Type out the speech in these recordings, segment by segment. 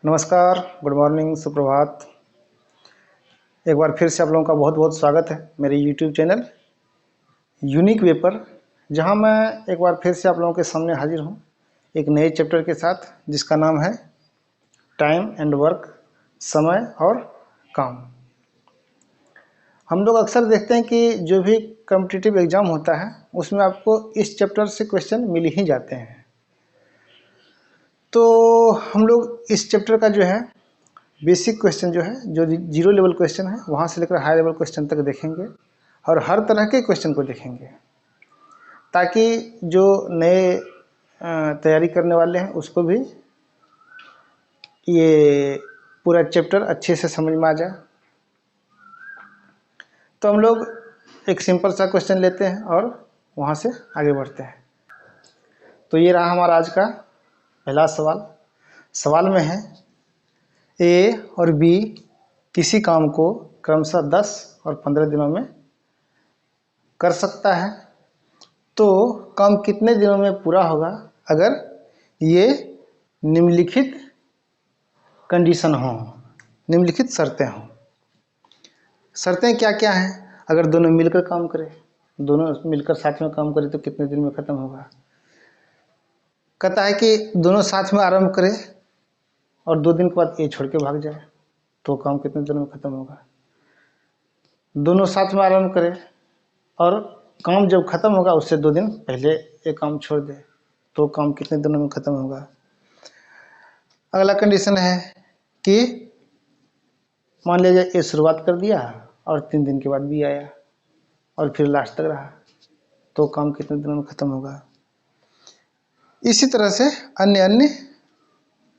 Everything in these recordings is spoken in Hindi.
नमस्कार, गुड मॉर्निंग, सुप्रभात। एक बार फिर से आप लोगों का बहुत बहुत स्वागत है मेरे यूट्यूब चैनल यूनिक वे पर, जहां मैं एक बार फिर से आप लोगों के सामने हाजिर हूं एक नए चैप्टर के साथ, जिसका नाम है टाइम एंड वर्क, समय और काम। हम लोग अक्सर देखते हैं कि जो भी कॉम्पिटिटिव एग्ज़ाम होता है उसमें आपको इस चैप्टर से क्वेश्चन मिल ही जाते हैं। तो हम लोग इस चैप्टर का जो है बेसिक क्वेश्चन जो है, जो जीरो लेवल क्वेश्चन है, वहाँ से लेकर हाई लेवल क्वेश्चन तक देखेंगे और हर तरह के क्वेश्चन को देखेंगे, ताकि जो नए तैयारी करने वाले हैं उसको भी ये पूरा चैप्टर अच्छे से समझ में आ जाए। तो हम लोग एक सिंपल सा क्वेश्चन लेते हैं और वहाँ से आगे बढ़ते हैं। तो ये रहा हमारा आज का पहला सवाल। सवाल में है ए और बी किसी काम को क्रमशः 10 और 15 दिनों में कर सकता है, तो काम कितने दिनों में पूरा होगा अगर ये निम्नलिखित कंडीशन हो, निम्नलिखित शर्तें हों। शर्तें क्या क्या हैं? अगर दोनों मिलकर काम करें, दोनों मिलकर साथ में काम करें तो कितने दिन में ख़त्म होगा। कहता है कि दोनों साथ में आरंभ करें और 2 दिन के बाद ये छोड़ के भाग जाए तो काम कितने दिनों में ख़त्म होगा। दोनों साथ में आरंभ करें और काम जब ख़त्म होगा उससे 2 दिन पहले ये काम छोड़ दे तो काम कितने दिनों में ख़त्म होगा। अगला कंडीशन है कि मान लीजिए ये शुरुआत कर दिया और 3 दिन के बाद भी आया और फिर लास्ट तक रहा तो काम कितने दिनों में ख़त्म होगा। इसी तरह से अन्य अन्य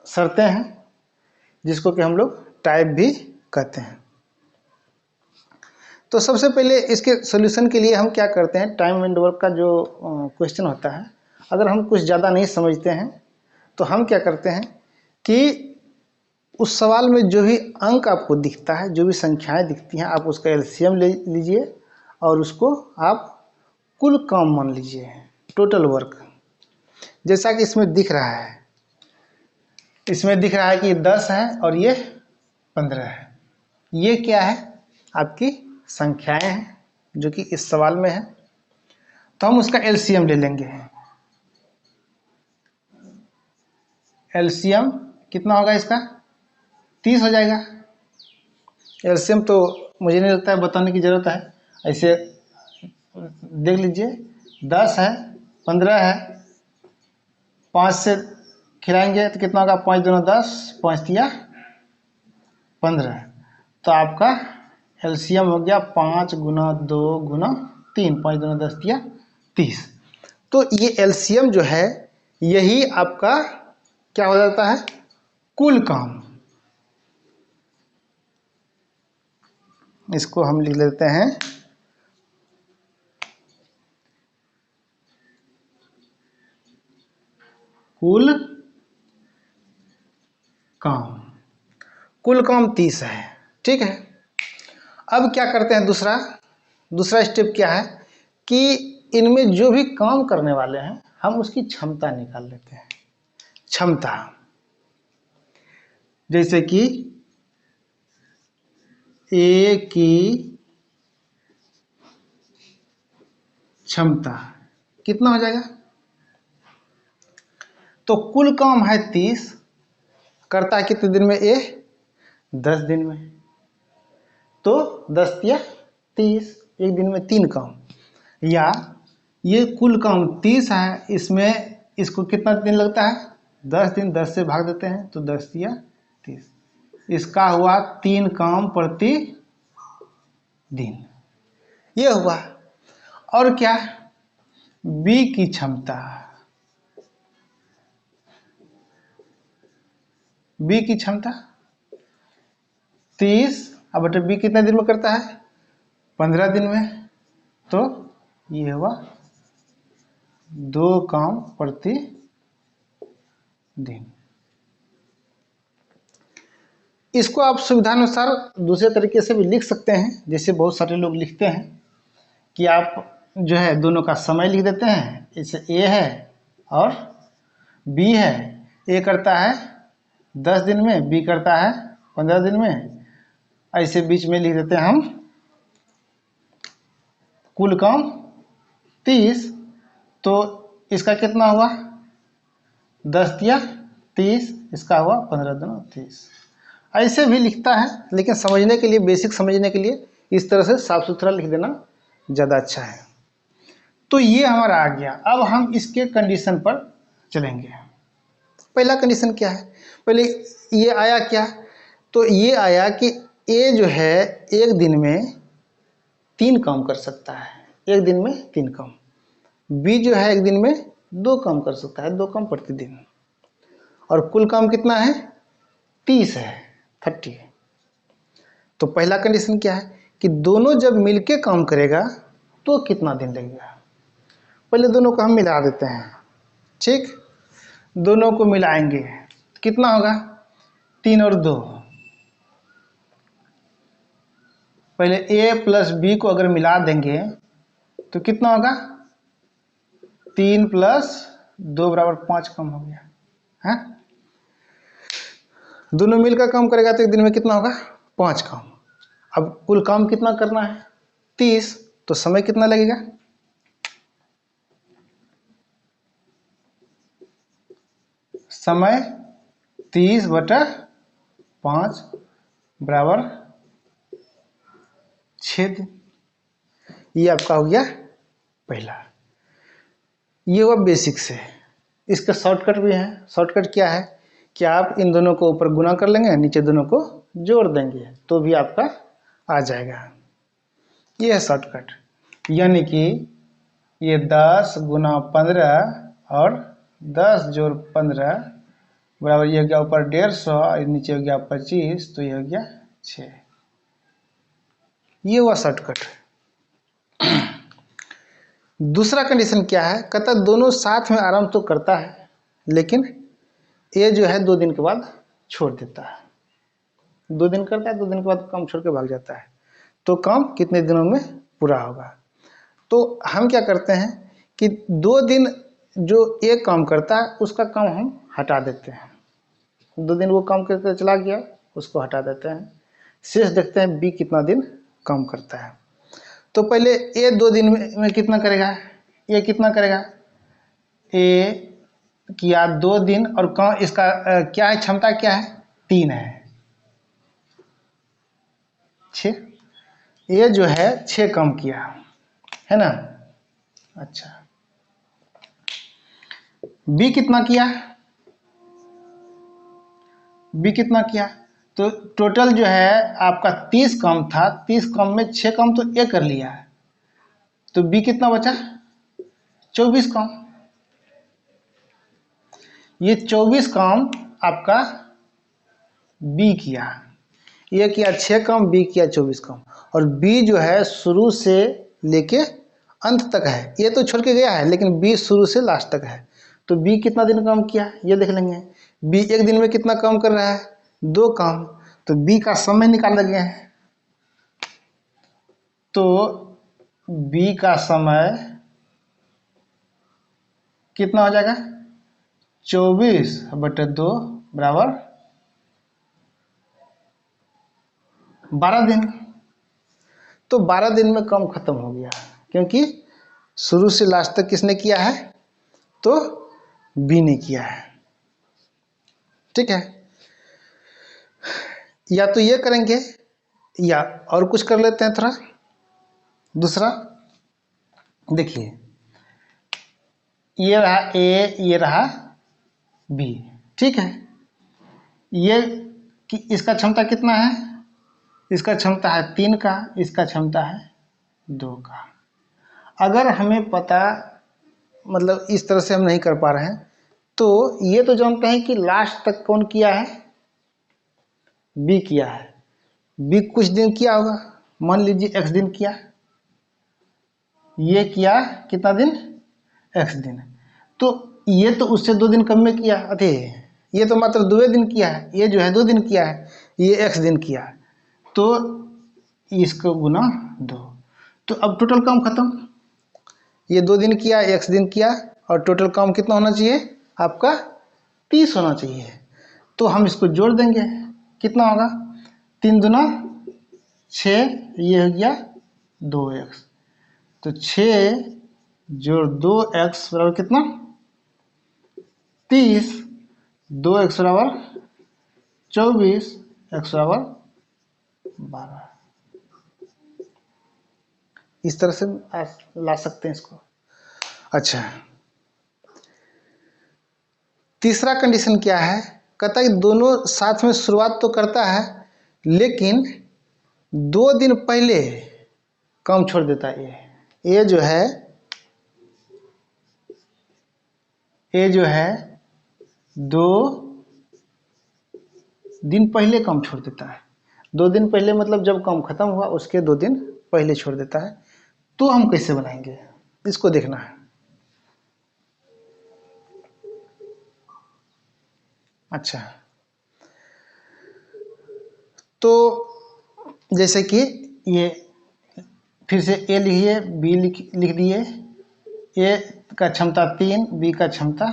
शर्तें हैं जिसको कि हम लोग टाइप भी कहते हैं। तो सबसे पहले इसके सॉल्यूशन के लिए हम क्या करते हैं, टाइम एंड वर्क का जो क्वेश्चन होता है, अगर हम कुछ ज़्यादा नहीं समझते हैं तो हम क्या करते हैं कि उस सवाल में जो भी अंक आपको दिखता है, जो भी संख्याएं दिखती हैं, आप उसका एलसीएम ले लीजिए और उसको आप कुल काम मान लीजिए, टोटल वर्क। जैसा कि इसमें दिख रहा है, इसमें दिख रहा है कि 10 है और ये 15 है। ये क्या है? आपकी संख्याएं हैं जो कि इस सवाल में है, तो हम उसका एलसीएम ले लेंगे। एलसीएम कितना होगा इसका? 30 हो जाएगा। एलसीएम तो मुझे नहीं लगता है बताने की ज़रूरत है, ऐसे देख लीजिए। 10 है, 15 है, 5 से खिलाएंगे तो कितना होगा? 5 दूना 10, 5 तिया 15। तो आपका एलसीएम हो गया 5 गुना 2 गुना 3, 5 दूना 10 तिया 30। तो ये एलसीएम जो है यही आपका क्या हो जाता है? कुल काम। इसको हम लिख लेते हैं कुल काम। कुल काम 30 है, ठीक है। अब क्या करते हैं, दूसरा स्टेप क्या है कि इनमें जो भी काम करने वाले हैं हम उसकी क्षमता निकाल लेते हैं। क्षमता जैसे कि ए की क्षमता कितना हो जाएगा? तो कुल काम है 30, करता है कितने दिन में? ए 10 दिन में। तो 10 तिया 30, एक दिन में 3 काम। या ये कुल काम 30 है, इसमें इसको कितना दिन लगता है? 10 दिन। 10 से भाग देते हैं तो 10 तिया 30। इसका हुआ 3 काम प्रति दिन, ये हुआ। और क्या? बी की क्षमता, बी की क्षमता 30, अब बटे बी कितने दिन में करता है? 15 दिन में। तो ये हुआ 2 काम प्रति दिन। इसको आप सुविधानुसार दूसरे तरीके से भी लिख सकते हैं, जैसे बहुत सारे लोग लिखते हैं कि आप जो है दोनों का समय लिख देते हैं। इसे ए है और बी है। ए करता है 10 दिन में, बी करता है 15 दिन में। ऐसे बीच में लिख देते हैं हम कुल काम 30, तो इसका कितना हुआ 10 दिया 30, इसका हुआ 15 दूना 30। ऐसे भी लिखता है, लेकिन समझने के लिए, बेसिक समझने के लिए इस तरह से साफ सुथरा लिख देना ज़्यादा अच्छा है। तो ये हमारा आ गया। अब हम इसके कंडीशन पर चलेंगे। पहला कंडीशन क्या है, पहले ये आया क्या, तो ये आया कि ए जो है एक दिन में 3 काम कर सकता है, एक दिन में 3 काम। बी जो है एक दिन में 2 काम कर सकता है, 2 काम प्रतिदिन। और कुल काम कितना है 30 है, 30। तो पहला कंडीशन क्या है कि दोनों जब मिलके काम करेगा तो कितना दिन लगेगा। पहले दोनों को हम मिला देते हैं, ठीक। दोनों को मिलाएंगे कितना होगा 3 और 2। पहले ए प्लस बी को अगर मिला देंगे तो कितना होगा 3 प्लस 2 बराबर 5 काम हो गया है। दोनों मिलकर काम करेगा तो एक दिन में कितना होगा 5 काम। अब कुल काम कितना करना है 30, तो समय कितना लगेगा, समय 30/5 बराबर 6 दिन। ये आपका हो गया पहला। ये हुआ बेसिक से। इसका शॉर्टकट भी है। शॉर्टकट क्या है कि आप इन दोनों को ऊपर गुना कर लेंगे, नीचे दोनों को जोड़ देंगे तो भी आपका आ जाएगा। ये है शॉर्टकट। यानी कि ये 10 गुना 15 और 10 जोड़ 15 बराबर, ये हो गया ऊपर 150, नीचे हो गया 25, तो ये हो गया 6। ये हुआ शॉर्टकट। दूसरा कंडीशन क्या है, कहता दोनों साथ में आराम तो करता है, लेकिन ये जो है 2 दिन के बाद छोड़ देता है। 2 दिन करता है, 2 दिन के बाद काम छोड़ के भाग जाता है। तो काम कितने दिनों में पूरा होगा। तो हम क्या करते हैं कि 2 दिन जो एक काम करता है उसका काम हम हटा देते हैं। 2 दिन वो काम करके चला गया, उसको हटा देते हैं। शेष देखते हैं बी कितना दिन काम करता है। तो पहले ए 2 दिन में कितना करेगा, ये कितना करेगा, ए किया 2 दिन और काम इसका क्या है, क्षमता क्या है 3 है, 6। ये जो है 6 काम किया है ना। अच्छा, बी कितना किया, बी कितना किया, तो टोटल जो है आपका 30 काम था, 30 काम में 6 काम तो ए कर लिया है, तो बी कितना बचा 24 काम। ये 24 काम आपका बी किया, ये किया 6 काम, बी किया 24 काम। और बी जो है शुरू से लेके अंत तक है, ये तो छोड़ के गया है, लेकिन बी शुरू से लास्ट तक है। तो बी कितना दिन काम किया ये देख लेंगे। बी एक दिन में कितना काम कर रहा है 2 काम, तो बी का समय निकाल लगे हैं। तो बी का समय कितना हो जाएगा 24/2 बराबर 12 दिन। तो 12 दिन में काम खत्म हो गया, क्योंकि शुरू से लास्ट तक किसने किया है, तो बी ने किया है। ठीक है, या तो ये करेंगे या और कुछ कर लेते हैं थोड़ा दूसरा। देखिए ये रहा ए, ये रहा बी, ठीक है। ये कि इसका क्षमता कितना है, इसका क्षमता है 3 का, इसका क्षमता है 2 का। अगर हमें पता, मतलब इस तरह से हम नहीं कर पा रहे हैं, तो ये तो जानते हैं कि लास्ट तक कौन किया है, बी किया है। बी कुछ दिन किया होगा, मान लीजिए x दिन किया, ये किया कितना दिन x दिन, तो ये तो उससे 2 दिन कम में किया, अरे ये तो मात्र 2 दिन किया है, ये जो है 2 दिन किया है, ये x दिन किया, तो इसको गुना 2, तो अब टोटल काम खत्म। ये 2 दिन किया, x दिन किया, और टोटल काम कितना होना चाहिए आपका 30 होना चाहिए। तो हम इसको जोड़ देंगे, कितना होगा 3 दूना 6, ये हो गया 2x। तो 6 जोड़ 2x बराबर कितना 30, 2x बराबर 24, x बराबर 12। इस तरह से ला सकते हैं इसको। अच्छा, तीसरा कंडीशन क्या है, कहता है कि दोनों साथ में शुरुआत तो करता है लेकिन 2 दिन पहले काम छोड़ देता है। ये जो है 2 दिन पहले काम छोड़ देता है। 2 दिन पहले मतलब जब काम खत्म हुआ उसके 2 दिन पहले छोड़ देता है। तो हम कैसे बनाएंगे इसको देखना है। अच्छा, तो जैसे कि ये फिर से ए लिखिए, बी लिख दिए। ए का क्षमता 3, बी का क्षमता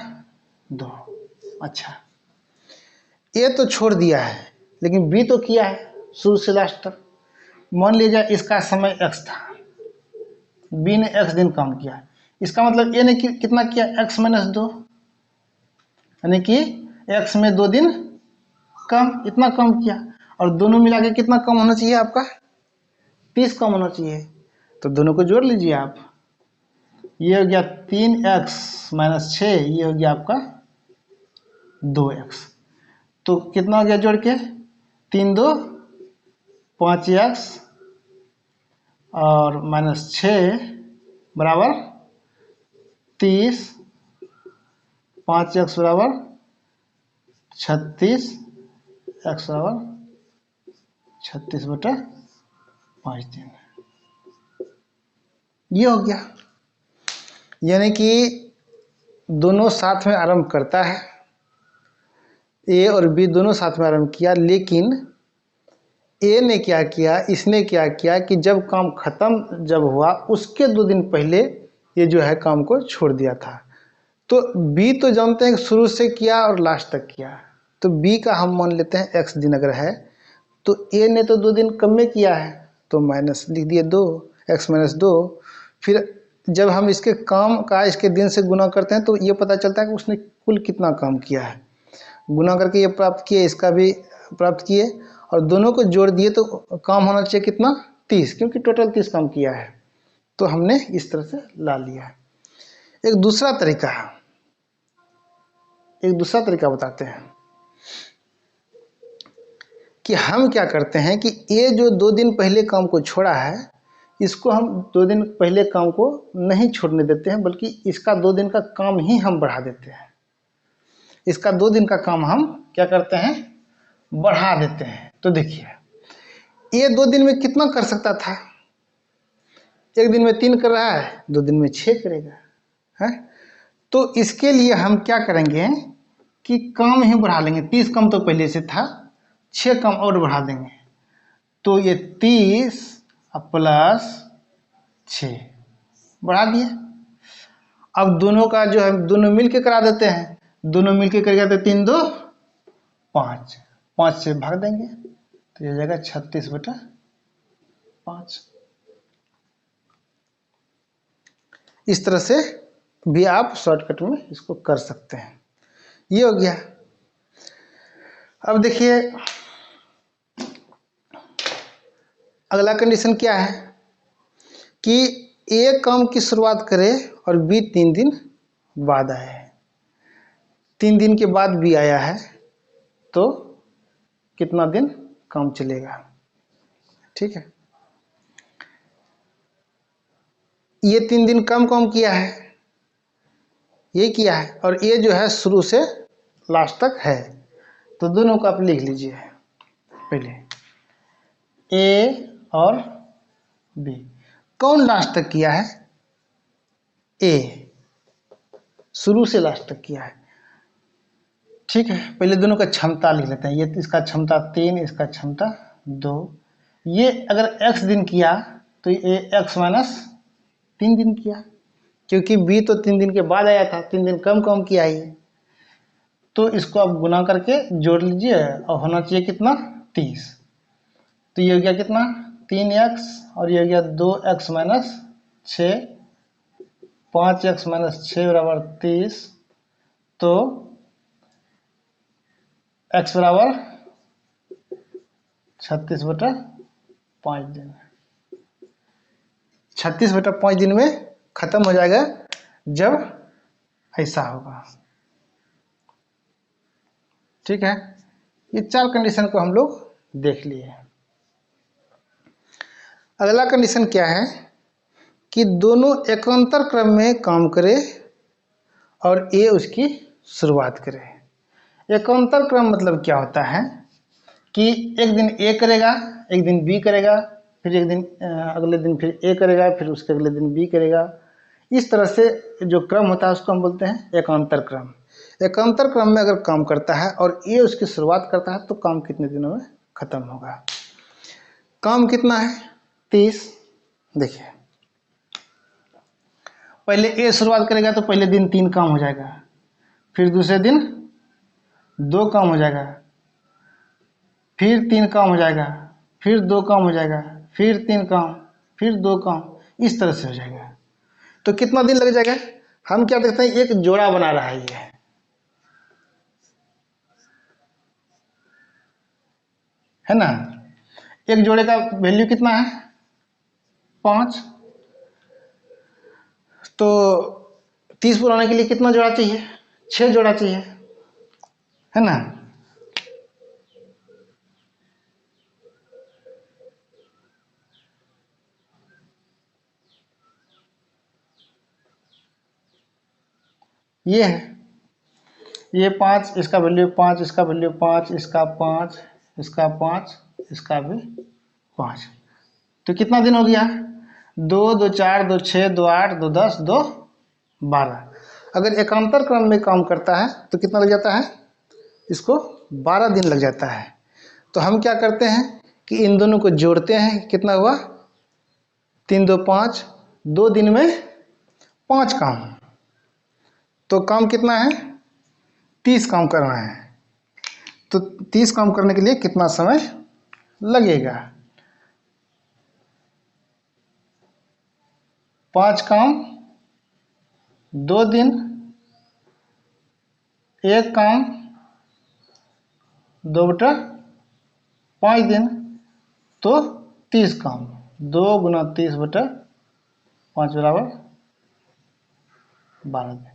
2। अच्छा, ए तो छोड़ दिया है लेकिन बी तो किया है शुरू से लास्ट तक। मान लीजिए इसका समय x था, बी ने x दिन काम किया, इसका मतलब ए ने कितना किया x - 2, यानी कि x में 2 दिन कम, इतना कम किया। और दोनों मिला के कितना कम होना चाहिए आपका 30 कम होना चाहिए। तो दोनों को जोड़ लीजिए आप, ये हो गया 3x - 6, ये हो गया आपका 2x। तो कितना हो गया जोड़ के 3 2 5x और -6 बराबर 30, 5x बराबर 36, x बराबर 36/5 दिन। ये हो गया, यानी कि दोनों साथ में आरंभ करता है, ए और बी दोनों साथ में आरंभ किया, लेकिन ए ने क्या किया, इसने क्या किया कि जब काम खत्म जब हुआ उसके 2 दिन पहले ये जो है काम को छोड़ दिया था। तो बी तो जानते हैं कि शुरू से किया और लास्ट तक किया, तो बी का हम मान लेते हैं x दिन अगर है तो ए ने तो 2 दिन कम में किया है तो माइनस लिख दिए 2, x - 2। फिर जब हम इसके काम का इसके दिन से गुना करते हैं तो ये पता चलता है कि उसने कुल कितना काम किया है। गुना करके ये प्राप्त किए, इसका भी प्राप्त किए और दोनों को जोड़ दिए तो काम होना चाहिए कितना 30, क्योंकि टोटल 30 काम किया है। तो हमने इस तरह से ला लिया है। एक दूसरा तरीका बताते हैं कि हम क्या करते हैं कि ये जो 2 दिन पहले काम को छोड़ा है इसको हम 2 दिन पहले काम को नहीं छोड़ने देते हैं, बल्कि इसका 2 दिन का काम ही हम बढ़ा देते हैं। इसका 2 दिन का काम हम क्या करते हैं बढ़ा देते हैं। तो देखिए ये 2 दिन में कितना कर सकता था, 1 दिन में 3 कर रहा है, 2 दिन में 6 करेगा है। तो इसके लिए हम क्या करेंगे कि काम ही बढ़ा लेंगे। 30 कम तो पहले से था, 6 कम और बढ़ा देंगे तो ये 30 प्लस 6 बढ़ा दिए। अब दोनों का जो है दोनों मिल के करा देते हैं, दोनों मिल के करेगा तो 3 2 5, 5 से भाग देंगे तो ये जाएगा 36/5। इस तरह से भी आप शॉर्टकट में इसको कर सकते हैं। ये हो गया। अब देखिए अगला कंडीशन क्या है कि ए काम की शुरुआत करे और बी 3 दिन बाद आए। 3 दिन के बाद बी आया है तो कितना दिन काम चलेगा, ठीक है। ये 3 दिन कम काम किया है, ये किया है, और ये जो है शुरू से लास्ट तक है। तो दोनों को आप लिख लीजिए, पहले ए और बी। कौन लास्ट तक किया है, ए शुरू से लास्ट तक किया है, ठीक है। पहले दोनों का क्षमता लिख लेते हैं। ये इसका क्षमता 3, इसका क्षमता 2। ये अगर x दिन किया तो ये x - 3 दिन किया, क्योंकि b तो 3 दिन के बाद आया था, 3 दिन कम किया ये। तो इसको आप गुना करके जोड़ लीजिए और होना चाहिए कितना 30। तो ये हो गया कितना 3x और ये हो गया 2x माइनस 6, 5x माइनस 6 बराबर 30। तो x बराबर 36/5 दिन, 36/5 दिन में खत्म हो जाएगा जब ऐसा होगा। ठीक है, ये 4 कंडीशन को हम लोग देख लिए। अगला कंडीशन क्या है कि दोनों एकांतर क्रम में काम करें और ए उसकी शुरुआत करे। एकांतर क्रम मतलब क्या होता है कि एक दिन ए करेगा, एक दिन बी करेगा, फिर एक दिन अगले दिन फिर ए करेगा, फिर उसके अगले दिन बी करेगा। इस तरह से जो क्रम होता है उसको हम बोलते हैं एकांतर क्रम। एकांतर क्रम में अगर काम करता है और ए उसकी शुरुआत करता है तो काम कितने दिनों में खत्म होगा? काम कितना है 30। देखिए पहले ए शुरुआत करेगा तो पहले दिन 3 काम हो जाएगा, फिर दूसरे दिन 2 काम हो जाएगा, फिर 3 काम हो जाएगा, फिर 2 काम हो जाएगा, फिर 3 काम, फिर 2 काम, इस तरह से हो जाएगा। तो कितना दिन लग जाएगा? हम क्या देखते हैं, एक जोड़ा बना रहा है ये, है ना। एक जोड़े का वैल्यू कितना है 5। तो 30 पूरा होने के लिए कितना जोड़ा चाहिए? 6 जोड़ा चाहिए, है ना। ये है, ये 5, इसका वैल्यू 5, इसका वैल्यू 5, इसका 5, इसका 5, इसका भी 5। तो कितना दिन हो गया? 2, 2, 4, 2, 6, 2, 8, 2, 10, 2, 12। अगर एकांतर क्रम में काम करता है तो कितना लग जाता है? इसको 12 दिन लग जाता है। तो हम क्या करते हैं कि इन दोनों को जोड़ते हैं। कितना हुआ? 3, 2, 5, 2 दिन में 5 काम। तो काम कितना है? 30 काम करना है। तो 30 काम करने के लिए कितना समय लगेगा? 5 काम 2 दिन, 1 काम 2/5 दिन, तो 30 काम। 2 गुना 30/5 बराबर 12 दिन।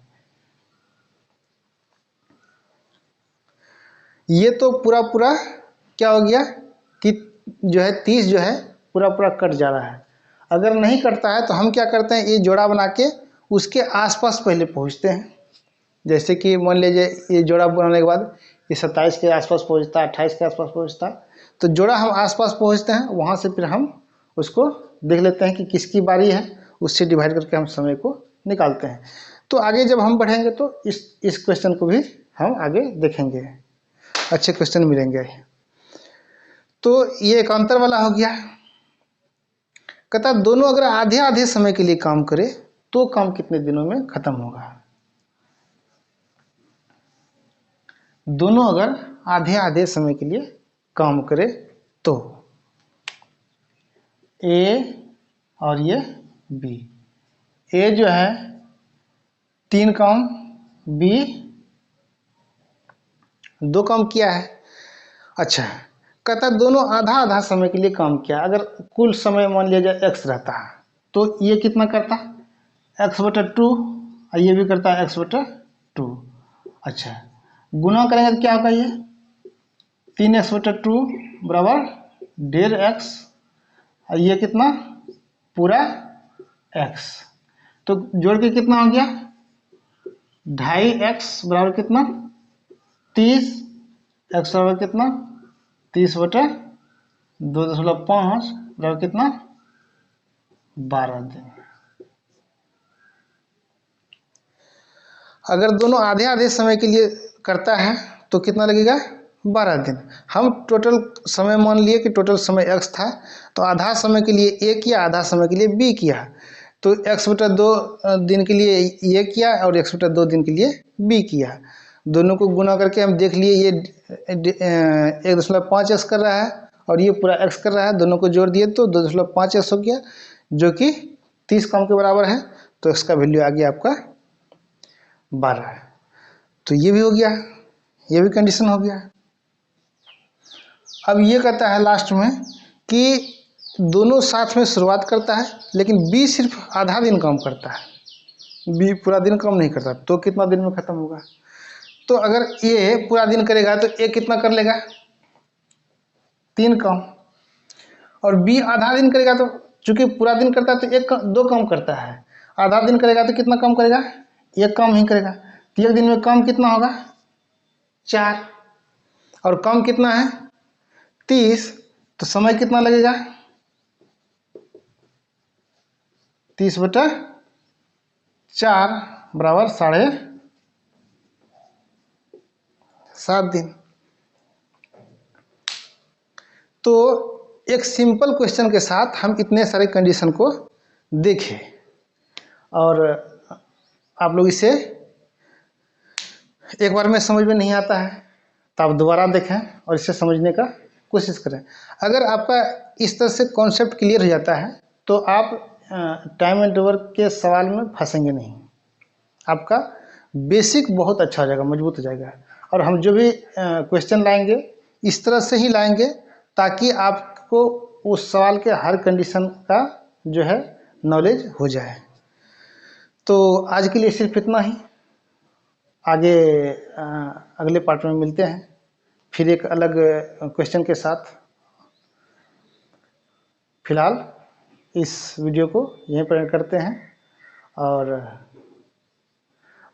ये तो पूरा पूरा क्या हो गया कि जो है 30 जो है पूरा पूरा कट जा रहा है। अगर नहीं कटता है तो हम क्या करते हैं, ये जोड़ा बना के उसके आसपास पहले पहुंचते हैं। जैसे कि मान लीजिए ये जोड़ा बनाने के बाद ये 27 के आसपास पहुंचता है, 28 के आसपास पहुंचता है, तो जोड़ा हम आसपास पहुंचते हैं, वहां से फिर हम उसको देख लेते हैं कि किसकी बारी है, उससे डिवाइड करके हम समय को निकालते हैं। तो आगे जब हम बढ़ेंगे तो इस क्वेश्चन को भी हम आगे देखेंगे, अच्छे क्वेश्चन मिलेंगे। तो ये एकांतर वाला हो गया। कहता दोनों अगर आधे आधे समय के लिए काम करे तो काम कितने दिनों में खत्म होगा? दोनों अगर आधे आधे समय के लिए काम करे तो ए और ये बी। ए जो है 3 काम, बी 2 काम किया है। अच्छा, कहता दोनों आधा आधा समय के लिए काम किया। अगर कुल समय मान लिया जाए x रहता है तो ये कितना करता? x/2, और ये भी करता है x/2। अच्छा, गुना करेंगे तो क्या होगा? ये 3x/2 बराबर 1.5x, और ये कितना पूरा x। तो जोड़ के कितना हो गया? 2.5x बराबर कितना 30, x बराबर कितना 30/2.5 बराबर कितना 12 दिन। अगर दोनों आधे आधे समय के लिए करता है तो कितना लगेगा? 12 दिन। हम टोटल समय मान लिए कि टोटल समय x था, तो आधा समय के लिए a किया, आधा समय के लिए b किया। तो x/2 दिन के लिए ये किया और x/2 दिन के लिए b किया। दोनों को गुना करके हम देख लिए ये 1.5x कर रहा है और ये पूरा x कर रहा है, दोनों को जोड़ दिए तो 2.5x हो गया, जो कि 30 कम के बराबर है। तो इसका वैल्यू आ गया आपका 12। तो ये भी हो गया, ये भी कंडीशन हो गया। अब ये कहता है लास्ट में कि दोनों साथ में शुरुआत करता है, लेकिन बी सिर्फ आधा दिन काम करता है, बी पूरा दिन काम नहीं करता। तो कितना दिन में ख़त्म होगा? तो अगर ए पूरा दिन करेगा तो ए कितना कर लेगा? 3 काम। और बी आधा दिन करेगा तो चूंकि पूरा दिन करता है तो 2 काम करता है, आधा दिन करेगा तो कितना काम करेगा? 1 काम ही करेगा। तो एक दिन में काम कितना होगा? 4। और काम कितना है? 30। तो समय कितना लगेगा? 30/4 बराबर 7.5 दिन। तो एक सिंपल क्वेश्चन के साथ हम इतने सारे कंडीशन को देखें और आप लोग इसे एक बार में समझ में नहीं आता है तो आप दोबारा देखें और इसे समझने का कोशिश करें। अगर आपका इस तरह से कॉन्सेप्ट क्लियर हो जाता है तो आप टाइम एंड वर्क के सवाल में फंसेंगे नहीं। आपका बेसिक बहुत अच्छा हो जाएगा, मजबूत हो जाएगा। और हम जो भी क्वेश्चन लाएंगे इस तरह से ही लाएंगे ताकि आपको उस सवाल के हर कंडीशन का जो है नॉलेज हो जाए। तो आज के लिए सिर्फ इतना ही। आगे अगले पार्ट में मिलते हैं फिर एक अलग क्वेश्चन के साथ। फिलहाल इस वीडियो को यहीं पर एंड करते हैं और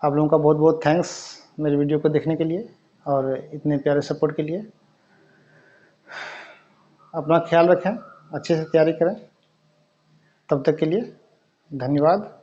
आप लोगों का बहुत बहुत थैंक्स मेरे वीडियो को देखने के लिए और इतने प्यारे सपोर्ट के लिए। अपना ख्याल रखें, अच्छे से तैयारी करें। तब तक के लिए धन्यवाद।